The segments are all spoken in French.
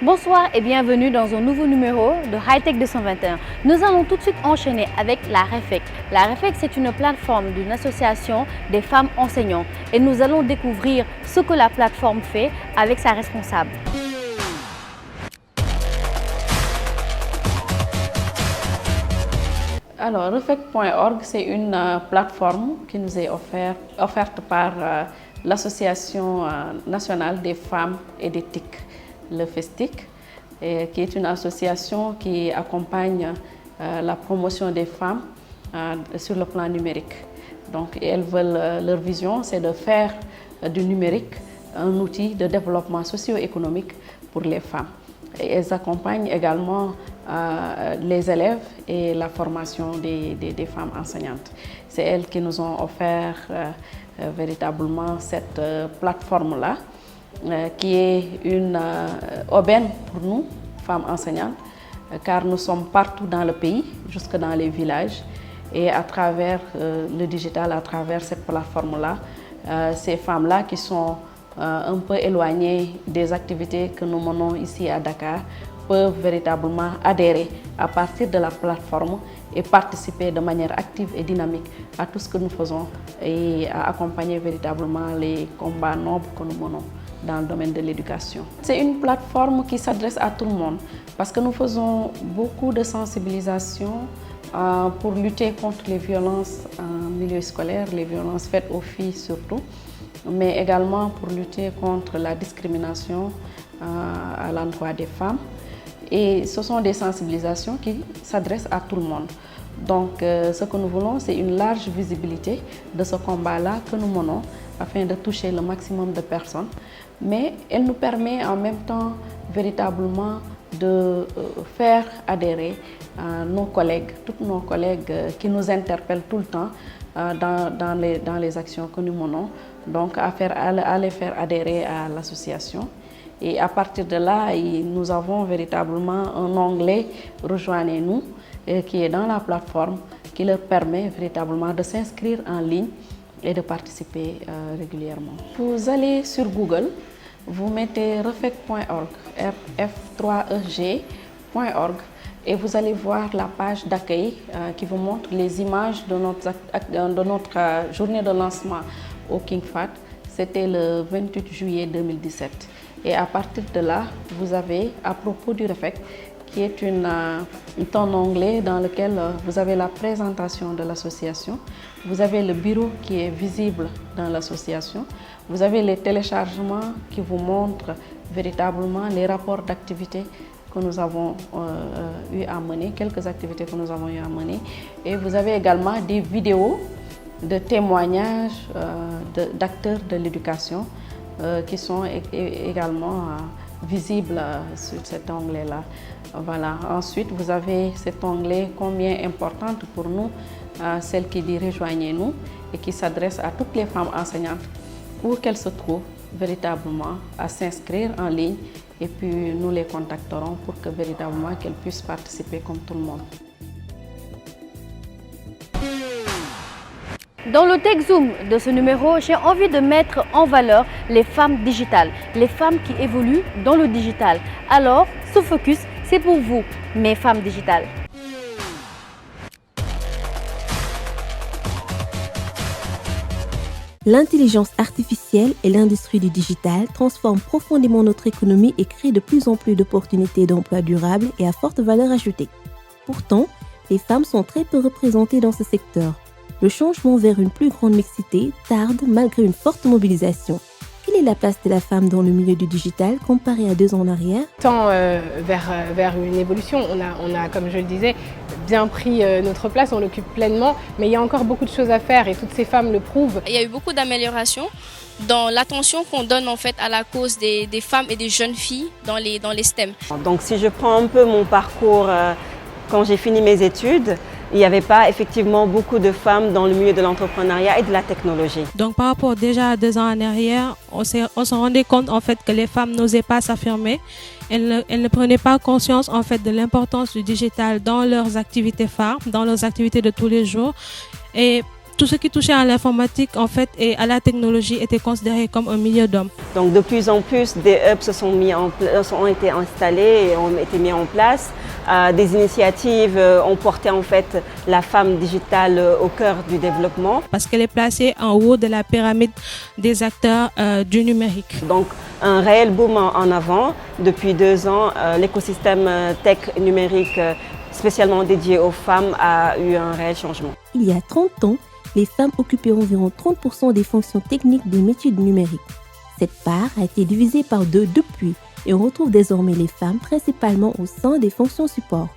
Bonsoir et bienvenue dans un nouveau numéro de Hightech 221. Nous allons tout de suite enchaîner avec la REFEC. La REFEC, c'est une plateforme d'une association des femmes enseignantes et nous allons découvrir ce que la plateforme fait avec sa responsable. Alors, refec.org, c'est une plateforme qui nous est offerte par l'Association nationale des femmes et des TIC, le FESTIC, qui est une association qui accompagne la promotion des femmes sur le plan numérique. Donc, leur vision, c'est de faire du numérique un outil de développement socio-économique pour les femmes. Et elles accompagnent également les élèves et la formation des femmes enseignantes. C'est elles qui nous ont offert véritablement cette plateforme-là, qui est une aubaine pour nous, femmes enseignantes, car nous sommes partout dans le pays, jusque dans les villages. Et à travers le digital, à travers cette plateforme-là, ces femmes-là qui sont un peu éloignées des activités que nous menons ici à Dakar peuvent véritablement adhérer à partir de la plateforme et participer de manière active et dynamique à tout ce que nous faisons et à accompagner véritablement les combats nobles que nous menons dans le domaine de l'éducation. C'est une plateforme qui s'adresse à tout le monde parce que nous faisons beaucoup de sensibilisation pour lutter contre les violences en milieu scolaire, les violences faites aux filles surtout, mais également pour lutter contre la discrimination à l'endroit des femmes. Et ce sont des sensibilisations qui s'adressent à tout le monde. Donc ce que nous voulons, c'est une large visibilité de ce combat-là que nous menons afin de toucher le maximum de personnes. Mais elle nous permet en même temps véritablement de faire adhérer nos collègues, toutes nos collègues qui nous interpellent tout le temps dans les actions que nous menons, donc à les faire adhérer à l'association. Et à partir de là, nous avons véritablement un onglet « Rejoignez-nous » qui est dans la plateforme, qui leur permet véritablement de s'inscrire en ligne et de participer régulièrement. Vous allez sur Google, vous mettez refec.org, rf3eg.org, et vous allez voir la page d'accueil qui vous montre les images de notre journée de lancement au King Fahd. C'était le 28 juillet 2017. Et à partir de là, vous avez, à propos du REFEC, qui est un onglet dans lequel vous avez la présentation de l'association, vous avez le bureau qui est visible dans l'association, vous avez les téléchargements qui vous montrent véritablement les rapports d'activités que nous avons eu à mener, quelques activités que nous avons eu à mener, et vous avez également des vidéos de témoignages d'acteurs de l'éducation qui sont également visibles sur cet onglet-là. Voilà. Ensuite, vous avez cet onglet combien importante pour nous, celle qui dit « Rejoignez-nous » et qui s'adresse à toutes les femmes enseignantes où qu'elles se trouvent véritablement à s'inscrire en ligne et puis nous les contacterons pour que véritablement qu'elles puissent participer comme tout le monde. Dans le Tech Zoom de ce numéro, j'ai envie de mettre en valeur les femmes digitales, les femmes qui évoluent dans le digital. Alors, ce focus, c'est pour vous, mes femmes digitales. L'intelligence artificielle et l'industrie du digital transforment profondément notre économie et créent de plus en plus d'opportunités d'emploi durables et à forte valeur ajoutée. Pourtant, les femmes sont très peu représentées dans ce secteur. Le changement vers une plus grande mixité tarde malgré une forte mobilisation. Quelle est la place de la femme dans le milieu du digital comparée à 2 ans en arrière? Tant vers une évolution, on a, comme je le disais, bien pris notre place, on l'occupe pleinement, mais il y a encore beaucoup de choses à faire et toutes ces femmes le prouvent. Il y a eu beaucoup d'améliorations dans l'attention qu'on donne en fait à la cause des femmes et des jeunes filles dans les STEM. Donc si je prends un peu mon parcours quand j'ai fini mes études, il n'y avait pas effectivement beaucoup de femmes dans le milieu de l'entrepreneuriat et de la technologie. Donc par rapport déjà à 2 ans en arrière, on se rendait compte en fait que les femmes n'osaient pas s'affirmer. Elles ne prenaient pas conscience en fait de l'importance du digital dans leurs activités phares, dans leurs activités de tous les jours. Et tout ce qui touchait à l'informatique en fait et à la technologie était considéré comme un milieu d'hommes. Donc de plus en plus, des hubs ont été installés et ont été mis en place. Des initiatives ont porté en fait la femme digitale au cœur du développement. Parce qu'elle est placée en haut de la pyramide des acteurs du numérique. Donc un réel boom en avant. Depuis 2 ans, l'écosystème tech numérique spécialement dédié aux femmes a eu un réel changement. Il y a 30 ans, les femmes occupaient environ 30% des fonctions techniques des métiers du numérique. Cette part a été divisée par 2 depuis et on retrouve désormais les femmes principalement au sein des fonctions support.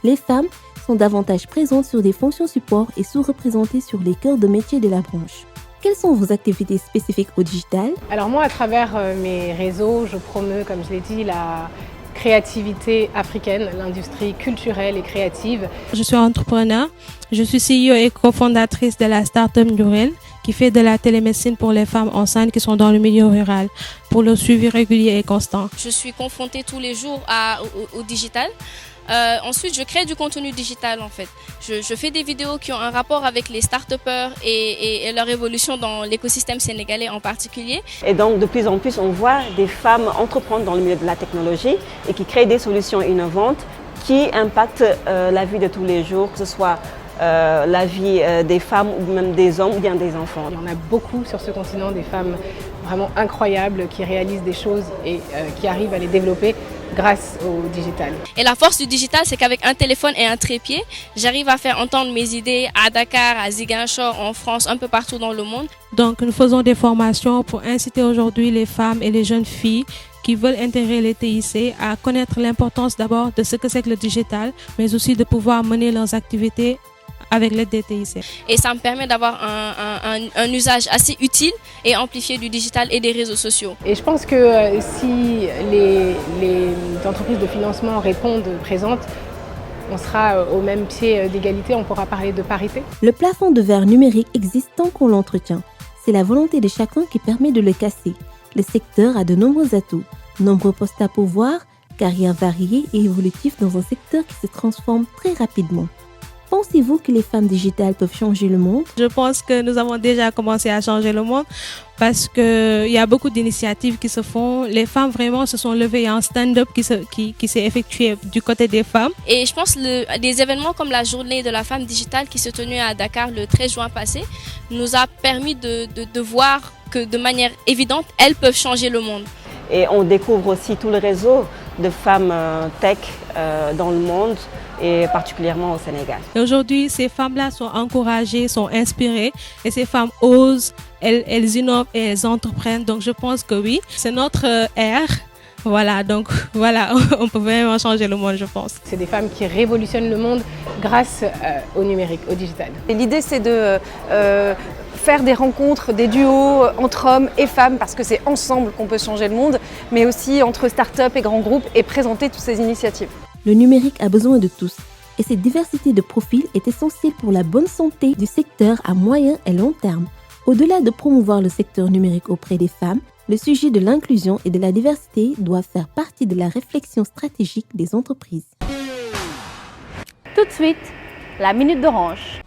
Les femmes sont davantage présentes sur des fonctions support et sous-représentées sur les cœurs de métier de la branche. Quelles sont vos activités spécifiques au digital? Alors moi, à travers mes réseaux, je promeus, comme je l'ai dit, la créativité africaine, l'industrie culturelle et créative. Je suis entrepreneur, je suis CEO et cofondatrice de la start-up Nurel qui fait de la télémédecine pour les femmes enceintes qui sont dans le milieu rural pour le suivi régulier et constant. Je suis confrontée tous les jours au digital. Ensuite, je crée du contenu digital en fait. Je fais des vidéos qui ont un rapport avec les start-upers et leur évolution dans l'écosystème sénégalais en particulier. Et donc de plus en plus, on voit des femmes entreprendre dans le milieu de la technologie et qui créent des solutions innovantes qui impactent la vie de tous les jours, que ce soit la vie des femmes ou même des hommes ou bien des enfants. Il y en a beaucoup sur ce continent, des femmes vraiment incroyables qui réalisent des choses et qui arrivent à les développer grâce au digital. Et la force du digital, c'est qu'avec un téléphone et un trépied, j'arrive à faire entendre mes idées à Dakar, à Ziguinchor, en France, un peu partout dans le monde. Donc nous faisons des formations pour inciter aujourd'hui les femmes et les jeunes filles qui veulent intégrer les TIC à connaître l'importance d'abord de ce que c'est que le digital, mais aussi de pouvoir mener leurs activités avec l'aide des TIC. Et ça me permet d'avoir un usage assez utile et amplifié du digital et des réseaux sociaux. Et je pense que si les entreprises de financement répondent présentes, on sera au même pied d'égalité, on pourra parler de parité. Le plafond de verre numérique existe tant qu'on l'entretient. C'est la volonté de chacun qui permet de le casser. Le secteur a de nombreux atouts, nombreux postes à pourvoir, carrières variées et évolutives dans un secteur qui se transforme très rapidement. Pensez-vous que les femmes digitales peuvent changer le monde? Je pense que nous avons déjà commencé à changer le monde parce qu'il y a beaucoup d'initiatives qui se font. Les femmes vraiment se sont levées. Il y a un stand-up qui s'est effectué du côté des femmes. Et je pense que des événements comme la journée de la femme digitale qui s'est tenue à Dakar le 13 juin passé nous a permis de voir que de manière évidente, elles peuvent changer le monde. Et on découvre aussi tout le réseau de femmes tech dans le monde et particulièrement au Sénégal. Et aujourd'hui, ces femmes-là sont encouragées, sont inspirées et ces femmes osent, elles innovent et elles entreprennent. Donc je pense que oui, c'est notre ère. Voilà, donc voilà, on peut vraiment changer le monde, je pense. C'est des femmes qui révolutionnent le monde grâce au numérique, au digital. L'idée, c'est de faire des rencontres, des duos entre hommes et femmes, parce que c'est ensemble qu'on peut changer le monde, mais aussi entre start-up et grands groupes, et présenter toutes ces initiatives. Le numérique a besoin de tous, et cette diversité de profils est essentielle pour la bonne santé du secteur à moyen et long terme. Au-delà de promouvoir le secteur numérique auprès des femmes, le sujet de l'inclusion et de la diversité doit faire partie de la réflexion stratégique des entreprises. Tout de suite, la Minute d'Orange.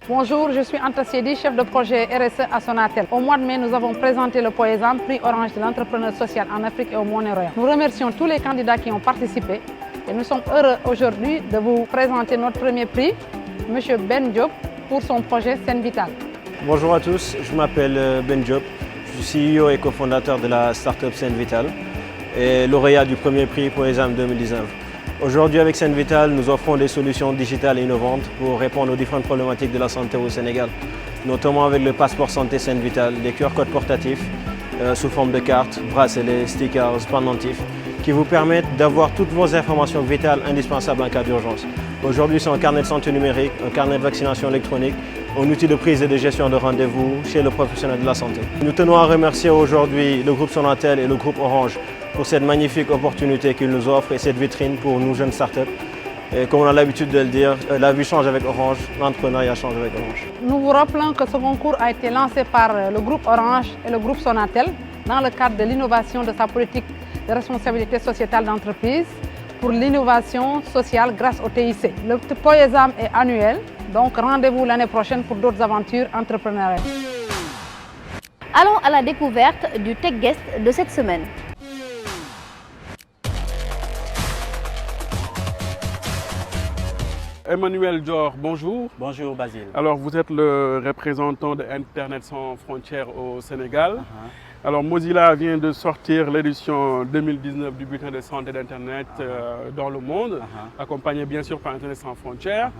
Bonjour, je suis Anta Siedi, chef de projet RSE à Sonatel. Au mois de mai, nous avons présenté le POESAM, prix Orange de l'entrepreneur social en Afrique et au Moyen-Orient. Nous remercions tous les candidats qui ont participé et nous sommes heureux aujourd'hui de vous présenter notre premier prix, M. Ben Diop, pour son projet Sen Vital. Bonjour à tous, je m'appelle Ben Diop, je suis CEO et cofondateur de la start-up Sen Vital et lauréat du premier prix POESAM 2019. Aujourd'hui, avec Sen Vital, nous offrons des solutions digitales innovantes pour répondre aux différentes problématiques de la santé au Sénégal, notamment avec le passeport santé Sen Vital, des QR codes portatifs sous forme de cartes, bracelets, stickers, pendentifs, qui vous permettent d'avoir toutes vos informations vitales indispensables en cas d'urgence. Aujourd'hui, c'est un carnet de santé numérique, un carnet de vaccination électronique, un outil de prise et de gestion de rendez-vous chez le professionnel de la santé. Nous tenons à remercier aujourd'hui le groupe Sonatel et le groupe Orange pour cette magnifique opportunité qu'ils nous offrent et cette vitrine pour nous jeunes startups. Et comme on a l'habitude de le dire, la vie change avec Orange, l'entrepreneuriat change avec Orange. Nous vous rappelons que ce concours a été lancé par le groupe Orange et le groupe Sonatel dans le cadre de l'innovation de sa politique de responsabilité sociétale d'entreprise pour l'innovation sociale grâce au TIC. Le Poésam est annuel, donc rendez-vous l'année prochaine pour d'autres aventures entrepreneuriales. Allons à la découverte du Tech Guest de cette semaine. Emmanuel Dior, bonjour. Bonjour Basile. Alors vous êtes le représentant de Internet sans frontières au Sénégal. Alors Mozilla vient de sortir l'édition 2019 du bulletin de santé d'Internet dans le monde, accompagné bien sûr par Internet sans frontières.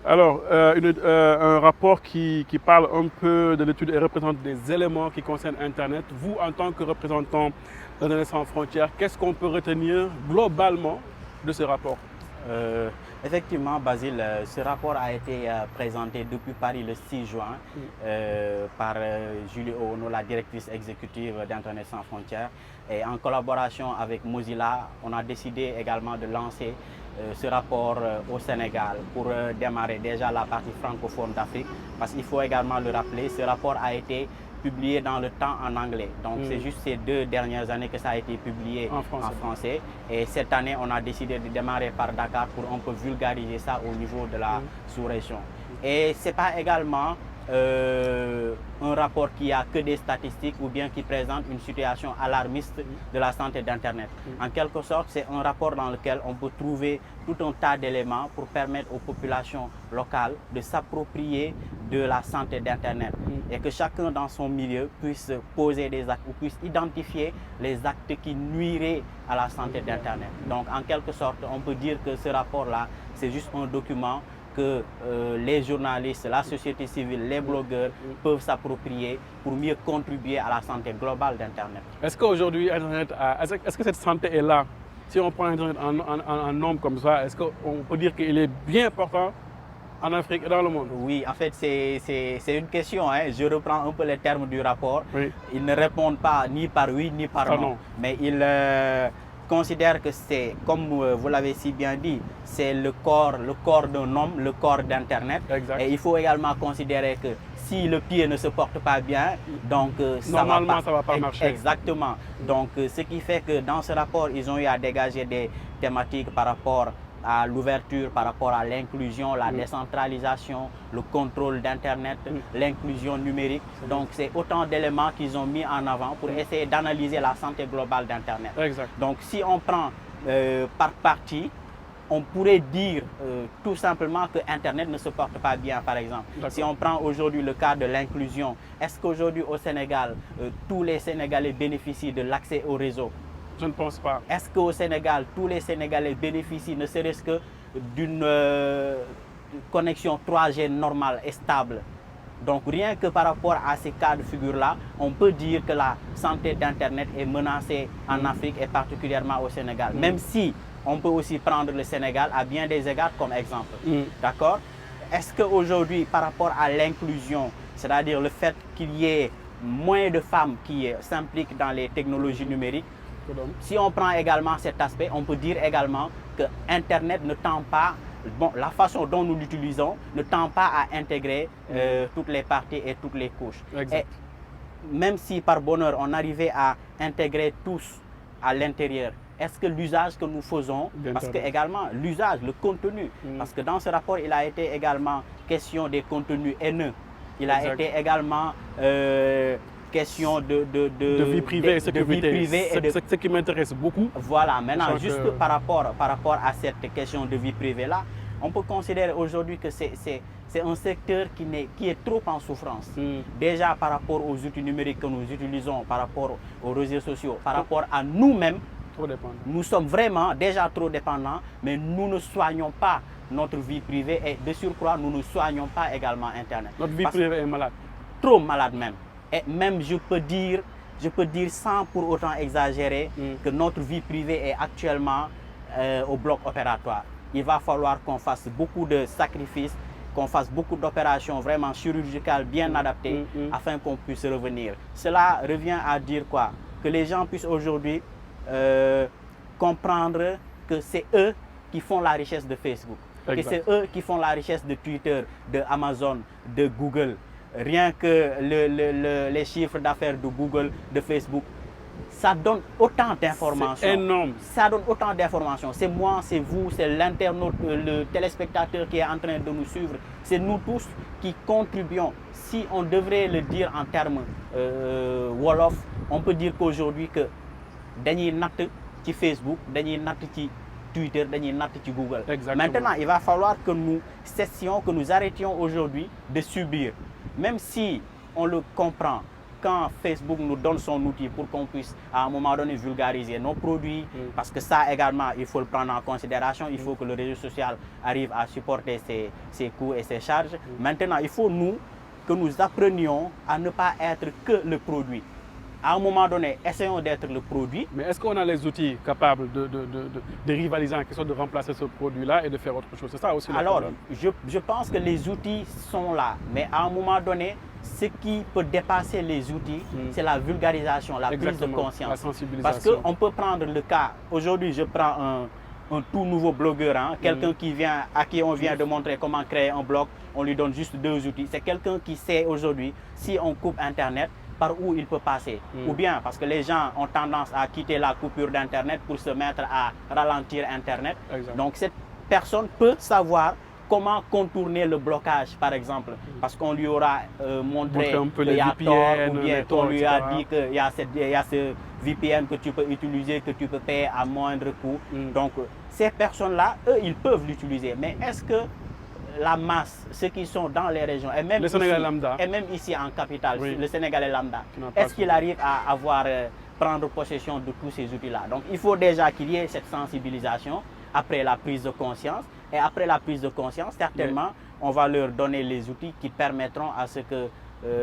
Alors un rapport qui parle un peu de l'étude et représente des éléments qui concernent Internet. Vous, en tant que représentant d'Internet sans frontières, qu'est-ce qu'on peut retenir globalement de ce rapport? Effectivement, Basile, ce rapport a été présenté depuis Paris le 6 juin par Julie Oono, la directrice exécutive d'Internet sans frontières. Et en collaboration avec Mozilla, on a décidé également de lancer ce rapport au Sénégal pour démarrer déjà la partie francophone d'Afrique. Parce qu'il faut également le rappeler, ce rapport a été publié dans le temps en anglais. Donc c'est juste ces 2 dernières années que ça a été publié en français. Et cette année, on a décidé de démarrer par Dakar pour un peu vulgariser ça au niveau de la sous-région. Et ce n'est pas également un rapport qui a que des statistiques ou bien qui présente une situation alarmiste de la santé d'Internet. En quelque sorte, c'est un rapport dans lequel on peut trouver tout un tas d'éléments pour permettre aux populations locales de s'approprier de la santé d'Internet et que chacun dans son milieu puisse poser des actes ou puisse identifier les actes qui nuiraient à la santé d'Internet. Donc en quelque sorte, on peut dire que ce rapport-là, c'est juste un document que les journalistes, la société civile, les blogueurs peuvent s'approprier pour mieux contribuer à la santé globale d'Internet. Est-ce qu'aujourd'hui, Internet, est-ce que cette santé est là? Si on prend Internet en nombre comme ça, est-ce qu'on peut dire qu'il est bien important en Afrique et dans le monde? Oui, en fait, c'est une question. Hein. Je reprends un peu les termes du rapport. Oui. Ils ne répondent pas ni par oui ni par non. Mais ils considèrent que c'est, comme vous l'avez si bien dit, c'est le corps d'un homme, le corps d'Internet. Et il faut également considérer que si le pied ne se porte pas bien, donc ça normalement ça va pas marcher. Exactement. Donc ce qui fait que dans ce rapport, ils ont eu à dégager des thématiques par rapport à l'ouverture, par rapport à l'inclusion, la décentralisation, le contrôle d'Internet, l'inclusion numérique. Donc c'est autant d'éléments qu'ils ont mis en avant pour essayer d'analyser la santé globale d'Internet. Donc si on prend par partie, on pourrait dire tout simplement que Internet ne se porte pas bien, par exemple. Si on prend aujourd'hui le cas de l'inclusion, est-ce qu'aujourd'hui au Sénégal, tous les Sénégalais bénéficient de l'accès au réseau? Je ne pense pas. Est-ce qu'au Sénégal, tous les Sénégalais bénéficient ne serait-ce que d'une connexion 3G normale et stable? Donc rien que par rapport à ces cas de figure-là, on peut dire que la santé d'Internet est menacée en Afrique et particulièrement au Sénégal. Même si on peut aussi prendre le Sénégal à bien des égards comme exemple. D'accord? Est-ce qu'aujourd'hui, par rapport à l'inclusion, c'est-à-dire le fait qu'il y ait moins de femmes qui s'impliquent dans les technologies numériques, si on prend également cet aspect, on peut dire également que Internet ne tend pas, la façon dont nous l'utilisons ne tend pas à intégrer toutes les parties et toutes les couches. Et même si par bonheur on arrivait à intégrer tous à l'intérieur, est-ce que l'usage que nous faisons, parce que également l'usage, le contenu, parce que dans ce rapport il a été également question des contenus haineux, il a été également question de vie privée et sécurité. C'est ce qui m'intéresse beaucoup. Voilà, maintenant juste par rapport à cette question de vie privée-là, on peut considérer aujourd'hui que c'est un secteur qui est trop en souffrance. Déjà par rapport aux outils numériques que nous utilisons, par rapport aux réseaux sociaux, par rapport à nous-mêmes, nous sommes vraiment déjà trop dépendants, mais nous ne soignons pas notre vie privée et de surcroît, nous ne soignons pas également Internet. Notre vie privée est malade. Trop malade même. Et même je peux dire sans pour autant exagérer que notre vie privée est actuellement au bloc opératoire. Il va falloir qu'on fasse beaucoup de sacrifices, qu'on fasse beaucoup d'opérations vraiment chirurgicales bien adaptées afin qu'on puisse revenir. Cela revient à dire quoi? Que les gens puissent aujourd'hui comprendre que c'est eux qui font la richesse de Facebook, que c'est eux qui font la richesse de Twitter, de Amazon, de Google. Rien que les chiffres d'affaires de Google, de Facebook, ça donne autant d'informations. C'est énorme. Ça donne autant d'informations. C'est moi, c'est vous, c'est l'internaute, le téléspectateur qui est en train de nous suivre. C'est nous tous qui contribuons. Si on devrait le dire en termes Wolof, on peut dire qu'aujourd'hui que dañuy natt ci Facebook, dañuy natt ci Twitter, dañuy natt ci Google. Exactement. Maintenant, il va falloir que nous cessions, que nous arrêtions aujourd'hui de subir. Même si on le comprend, quand Facebook nous donne son outil pour qu'on puisse à un moment donné vulgariser nos produits, parce que ça également, il faut le prendre en considération, il faut que le réseau social arrive à supporter ses coûts et ses charges. Maintenant, il faut que nous apprenions à ne pas être que le produit. À un moment donné, essayons d'être le produit. Mais est-ce qu'on a les outils capables de rivaliser en quelque sorte, de remplacer ce produit-là et de faire autre chose? C'est ça aussi le problème. Je pense que les outils sont là, mais à un moment donné, ce qui peut dépasser les outils, c'est la vulgarisation, la prise de conscience. La sensibilisation. Parce qu'on peut prendre le cas, aujourd'hui je prends un tout nouveau blogueur, quelqu'un à qui on vient de montrer comment créer un blog, on lui donne juste 2 outils. C'est quelqu'un qui sait aujourd'hui, si on coupe Internet, par où il peut passer. Ou bien parce que les gens ont tendance à quitter la coupure d'Internet pour se mettre à ralentir Internet. Exact. Donc cette personne peut savoir comment contourner le blocage, par exemple, parce qu'on lui aura montré qu'il y a tort, ou bien qu'on lui a dit qu'il y a ce VPN que tu peux utiliser, que tu peux payer à moindre coût. Donc ces personnes-là, eux, ils peuvent l'utiliser. Mais est-ce que la masse, ceux qui sont dans les régions, et même, ici en capitale, le Sénégalais lambda, est-ce qu'il arrive à prendre possession de tous ces outils-là? Donc il faut déjà qu'il y ait cette sensibilisation après la prise de conscience. Et après la prise de conscience, certainement, on va leur donner les outils qui permettront à ce que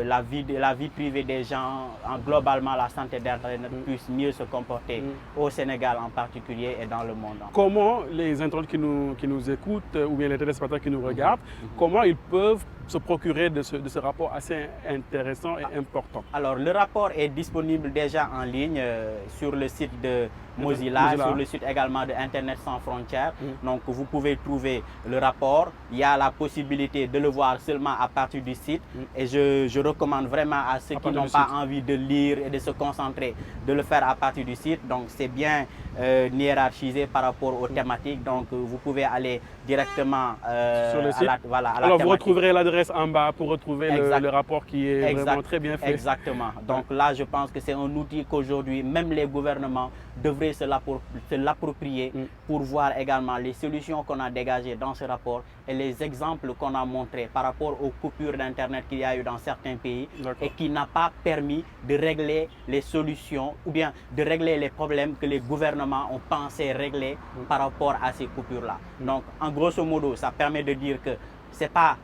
la vie privée des gens, globalement la santé d'Internet, puisse mieux se comporter au Sénégal en particulier et dans le monde. Comment les internautes qui nous écoutent ou bien les téléspectateurs qui nous regardent, comment ils peuvent se procurer de ce rapport assez intéressant et important? Alors le rapport est disponible déjà en ligne sur le site de Mozilla, sur le site également de Internet sans frontières. Donc vous pouvez trouver le rapport. Il y a la possibilité de le voir seulement à partir du site. Et je recommande vraiment à ceux qui n'ont pas envie de lire et de se concentrer de le faire à partir du site. Donc c'est bien hiérarchisé par rapport aux thématiques. Donc vous pouvez aller directement sur le site. Alors vous retrouverez l'adresse en bas pour retrouver le rapport qui est vraiment très bien fait. Exactement. Donc là je pense que c'est un outil qu'aujourd'hui même les gouvernements devraient se l'approprier pour voir également les solutions qu'on a dégagées dans ce rapport et les exemples qu'on a montrés par rapport aux coupures d'Internet qu'il y a eu dans certains pays et qui n'a pas permis de régler les solutions ou bien de régler les problèmes que les gouvernements ont pensé régler par rapport à ces coupures-là. Donc en grosso modo, ça permet de dire que ce n'est pas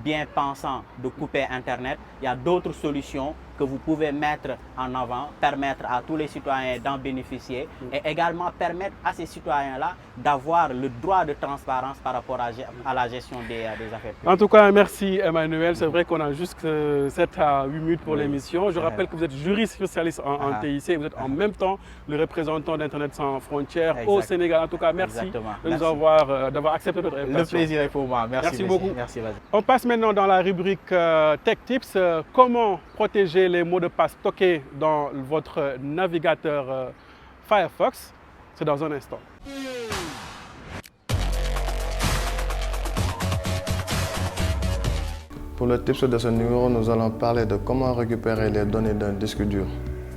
bien pensant de couper Internet. Il y a d'autres solutions que vous pouvez mettre en avant, permettre à tous les citoyens d'en bénéficier et également permettre à ces citoyens-là d'avoir le droit de transparence par rapport à la gestion des affaires publiques. En tout cas, merci Emmanuel. C'est vrai qu'on a juste 7 à 8 minutes pour l'émission. Je rappelle que vous êtes juriste spécialiste en TIC et vous êtes en même temps le représentant d'Internet sans frontières au Sénégal. En tout cas, merci de nous d'avoir accepté notre invitation. Le plaisir est pour moi. Merci beaucoup. Merci, on passe maintenant dans la rubrique Tech Tips. Comment protéger les mots de passe stockés dans votre navigateur Firefox? C'est dans un instant. Pour le tips de ce numéro, nous allons parler de comment récupérer les données d'un disque dur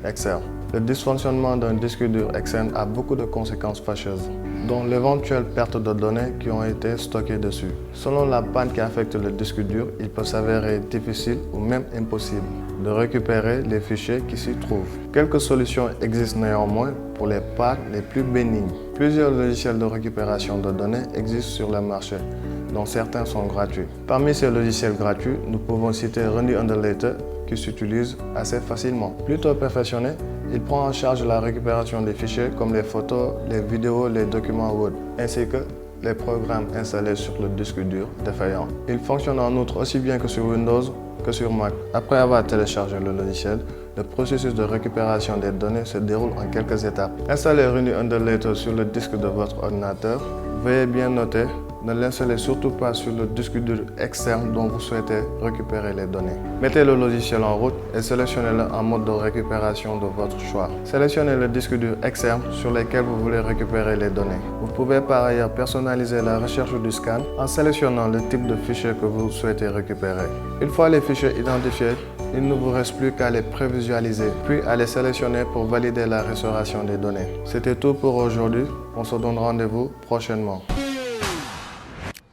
externe. Le dysfonctionnement d'un disque dur externe a beaucoup de conséquences fâcheuses, dont l'éventuelle perte de données qui ont été stockées dessus. Selon la panne qui affecte le disque dur, il peut s'avérer difficile ou même impossible de récupérer les fichiers qui s'y trouvent. Quelques solutions existent néanmoins pour les pannes les plus bénignes. Plusieurs logiciels de récupération de données existent sur le marché, dont certains sont gratuits. Parmi ces logiciels gratuits, nous pouvons citer Runny Underlater, qui s'utilise assez facilement. Plutôt perfectionné, il prend en charge la récupération des fichiers comme les photos, les vidéos, les documents Word, ainsi que les programmes installés sur le disque dur défaillant. Il fonctionne en outre aussi bien que sur Windows que sur Mac. Après avoir téléchargé le logiciel, le processus de récupération des données se déroule en quelques étapes. Installez Runny Underlater sur le disque de votre ordinateur. Veuillez bien noter Ne l'installez surtout pas sur le disque dur externe dont vous souhaitez récupérer les données. Mettez le logiciel en route et sélectionnez-le en mode de récupération de votre choix. Sélectionnez le disque dur externe sur lequel vous voulez récupérer les données. Vous pouvez par ailleurs personnaliser la recherche du scan en sélectionnant le type de fichier que vous souhaitez récupérer. Une fois les fichiers identifiés, il ne vous reste plus qu'à les prévisualiser, puis à les sélectionner pour valider la restauration des données. C'était tout pour aujourd'hui. On se donne rendez-vous prochainement.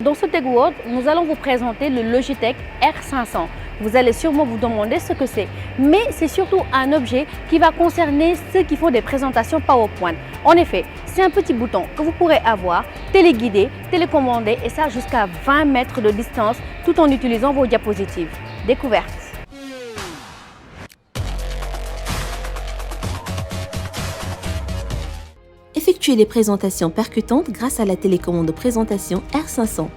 Dans ce Tech World, nous allons vous présenter le Logitech R500. Vous allez sûrement vous demander ce que c'est, mais c'est surtout un objet qui va concerner ceux qui font des présentations PowerPoint. En effet, c'est un petit bouton que vous pourrez avoir, téléguidé, télécommandé et ça jusqu'à 20 mètres de distance tout en utilisant vos diapositives. Découverte. Effectuez des présentations percutantes grâce à la télécommande de présentation R500.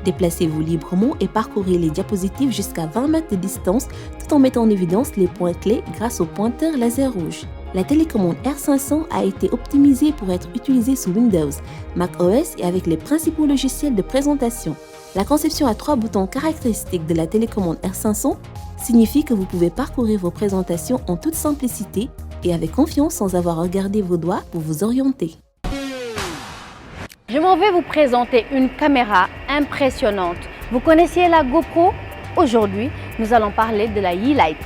Déplacez-vous librement et parcourez les diapositives jusqu'à 20 mètres de distance tout en mettant en évidence les points clés grâce au pointeur laser rouge. La télécommande R500 a été optimisée pour être utilisée sous Windows, Mac OS et avec les principaux logiciels de présentation. La conception à 3 boutons caractéristiques de la télécommande R500 signifie que vous pouvez parcourir vos présentations en toute simplicité et avec confiance sans avoir regardé vos doigts pour vous orienter. Je m'en vais vous présenter une caméra impressionnante. Vous connaissiez la GoPro? Aujourd'hui, nous allons parler de la Yeelight.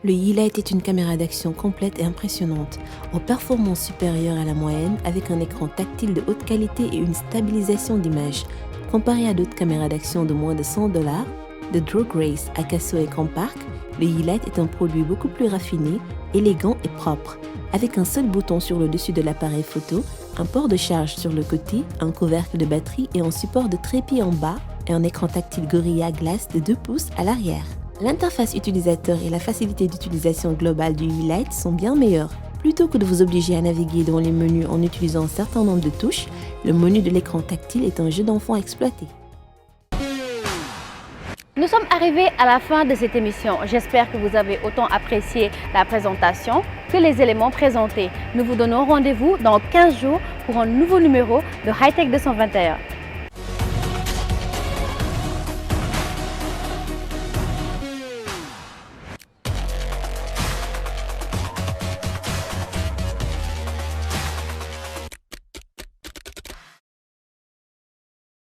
Le Yeelight est une caméra d'action complète et impressionnante, aux performances supérieures à la moyenne avec un écran tactile de haute qualité et une stabilisation d'image. Comparé à d'autres caméras d'action de moins de $100, de Drone Race à Casso et Campark, le Yeelight est un produit beaucoup plus raffiné, élégant et propre. Avec un seul bouton sur le dessus de l'appareil photo, un port de charge sur le côté, un couvercle de batterie et un support de trépied en bas et un écran tactile Gorilla Glass de 2 pouces à l'arrière. L'interface utilisateur et la facilité d'utilisation globale du Yeelight sont bien meilleures. Plutôt que de vous obliger à naviguer dans les menus en utilisant un certain nombre de touches, le menu de l'écran tactile est un jeu d'enfant à exploiter. Nous sommes arrivés à la fin de cette émission. J'espère que vous avez autant apprécié la présentation que les éléments présentés. Nous vous donnons rendez-vous dans 15 jours pour un nouveau numéro de Hightech 221.